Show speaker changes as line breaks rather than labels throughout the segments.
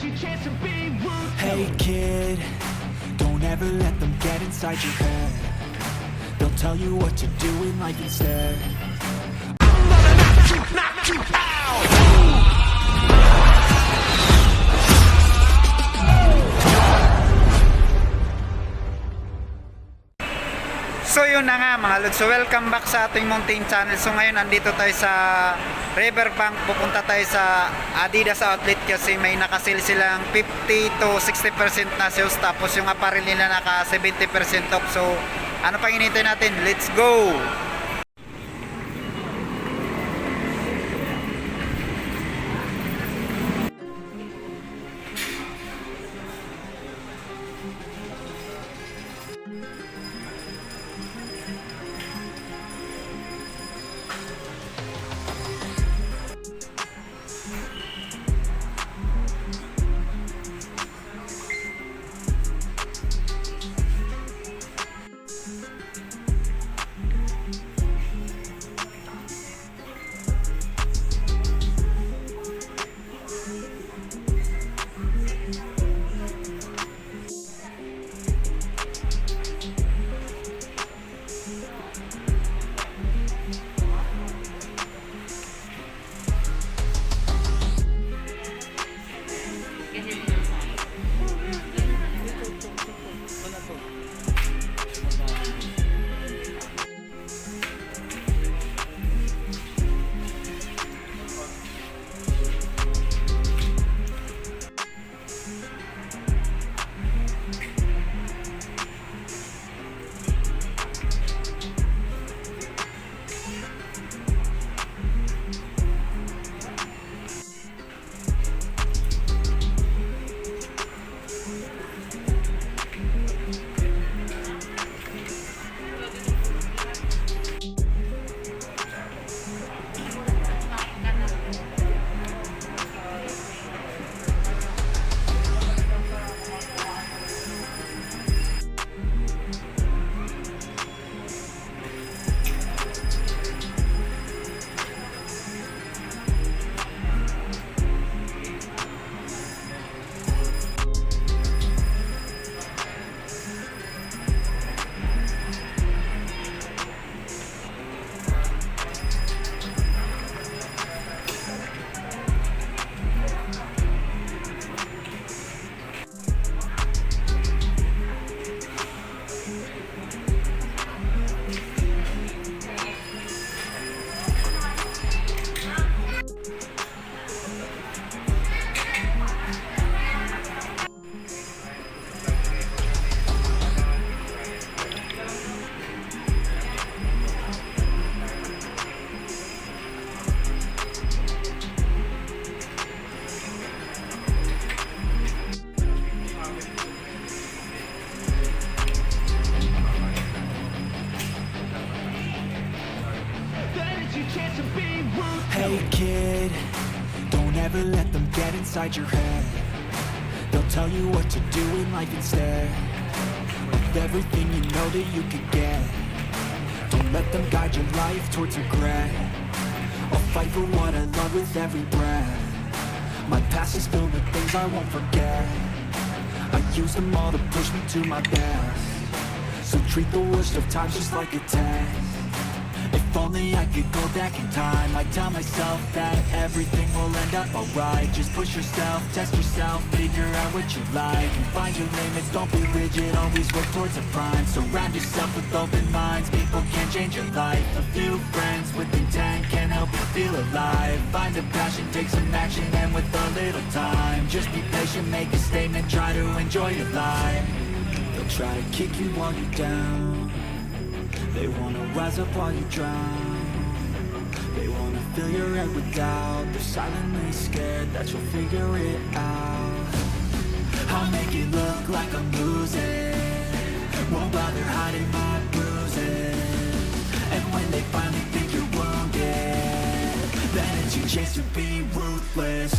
Hey kid, don't ever let them get inside your head. They'll tell you what to do in life instead. I'm gonna knock you out.
So yun na nga mga lods, so welcome back sa ating mountain channel. So ngayon andito tayo sa riverbank, pupunta tayo sa Adidas outlet kasi may naka-sale silang 50 to 60% na sales, tapos yung apparel nila naka 70% off. So ano pang hinihintay natin? Let's go!
Hey kid, don't ever let them get inside your head. They'll tell you what to do in life instead of everything you know that you could get. Don't let them guide your life towards regret. I'll fight for what I love with every breath. My past is filled with things I won't forget. I use them all to push me to my best. So treat the worst of times just like a test. If only I could go back in time, I'd tell myself that everything will end up alright. Just push yourself, test yourself, figure out what you like, and find your limits, don't be rigid, always work towards a prime. Surround yourself with open minds, people can change your life. A few friends with intent can help you feel alive. Find a passion, take some action, and with a little time, just be patient, make a statement, try to enjoy your life. They'll try to kick you while you're down. They wanna rise up while you drown. They wanna fill your head with doubt. They're silently scared that you'll figure it out. I'll make it look like I'm losing, won't bother hiding my bruises. And when they finally think you're wounded, then it's your chance to be ruthless.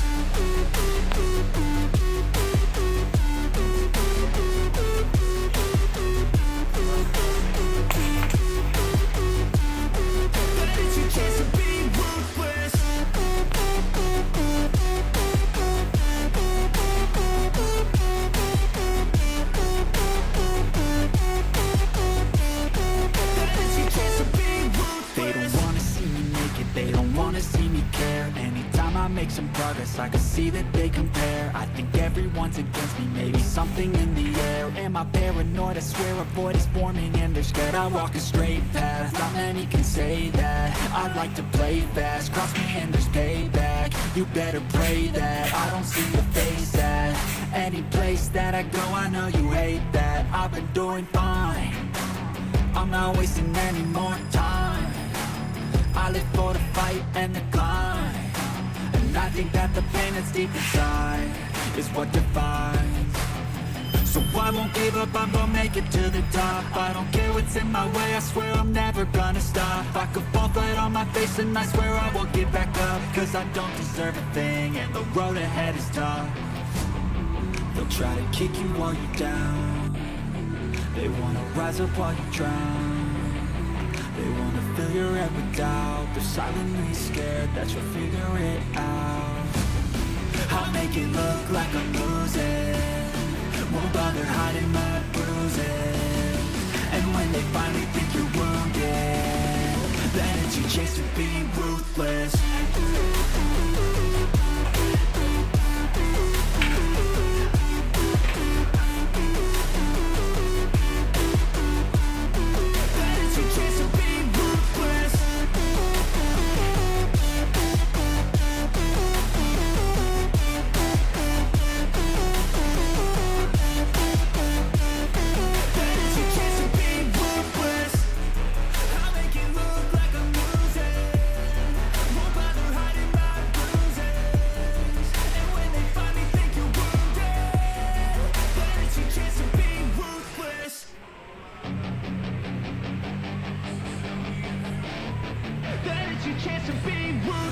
they don't wanna see me care. Anytime I make some progress, I can see that they compare. I think everyone's against me, maybe something in the air. Am I paranoid? I swear a void is forming and they're scared. I walk a straight path, not many can say that. I like to play fast, cross me and there's payback. You better pray that I don't see your face at any place that I go. I know you hate that. I've been doing fine, I'm not wasting any more time. I live for the fight and the climb, and I think that the pain that's deep inside is what defines. So I won't give up, I'm gonna make it to the top. I don't care what's in my way, I swear I'm never gonna stop. I could fall flat on my face and I swear I will get back up, cause I don't deserve a thing and the road ahead is tough. They'll try to kick you while you're down, they wanna rise up while you drown. They wanna fill your head with doubt, they're silently scared that you'll figure it out. I'll make it look like I'm losing, won't bother hiding my bruises. And when they finally think you're wounded, then it's your chance to be ruthless.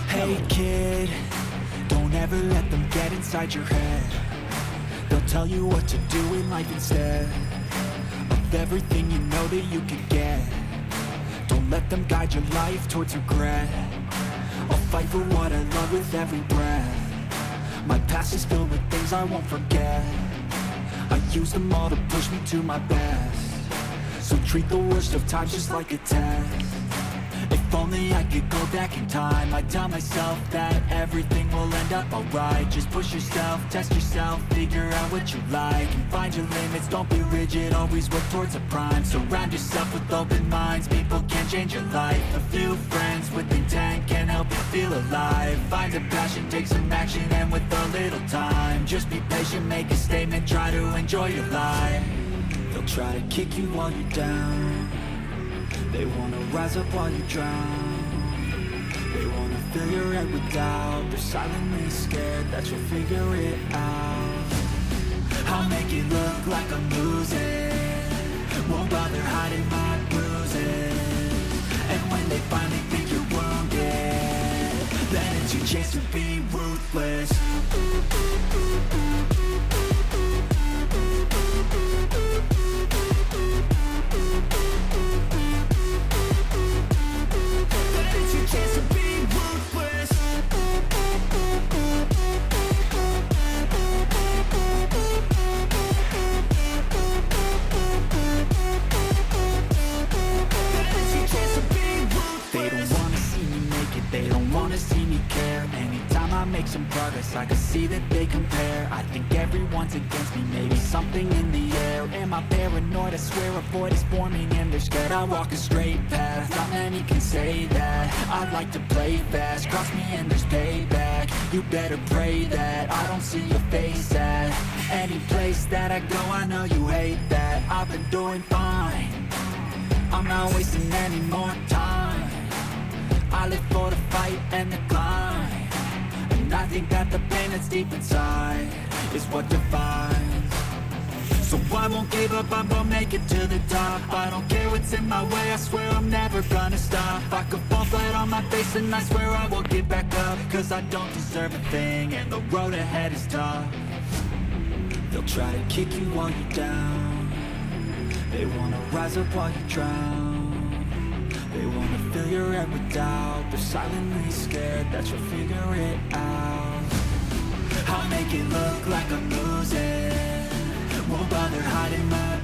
Hey kid, don't ever let them get inside your head. They'll tell you what to do in life instead of everything you know that you could get. Don't let them guide your life towards regret. I'll fight for what I love with every breath. My past is filled with things I won't forget. I use them all to push me to my best. So treat the worst of times just like a test. If only I could go back in time, I'd tell myself that everything will end up alright. Just push yourself, test yourself, figure out what you like, and find your limits, don't be rigid, always work towards a prime. Surround yourself with open minds, people can change your life. A few friends with intent can help you feel alive. Find a passion, take some action, and with a little time, just be patient, make a statement, try to enjoy your life. They'll try to kick you while you're down, they wanna rise up while you drown. They wanna fill your head with doubt, they're silently scared that you'll figure it out. I'll make it look like I'm losing, won't bother hiding my bruises. And when they finally think you're wounded, then it's your chance to be ruthless. Make some progress, I can see that they compare. I think everyone's against me, maybe something in the air. Am I paranoid? I swear a void is forming and they're scared. I walk a straight path, not many can say that. I like to play fast, cross me and there's payback. You better pray that I don't see your face at any place that I go. I know you hate that. I've been doing fine, I'm not wasting any more time. I live for the fight and the climb, and I think that the pain that's deep inside is what defines. So I won't give up, I'm gonna make it to the top. I don't care what's in my way, I swear I'm never gonna stop. I could fall flat on my face and I swear I will get back up, cause I don't deserve a thing and the road ahead is tough. They'll try to kick you while you're down, they wanna rise up while you drown. They wanna fill your head with doubt, they're silently scared that you'll figure it out. I'll make it look like I'm losing, won't bother hiding my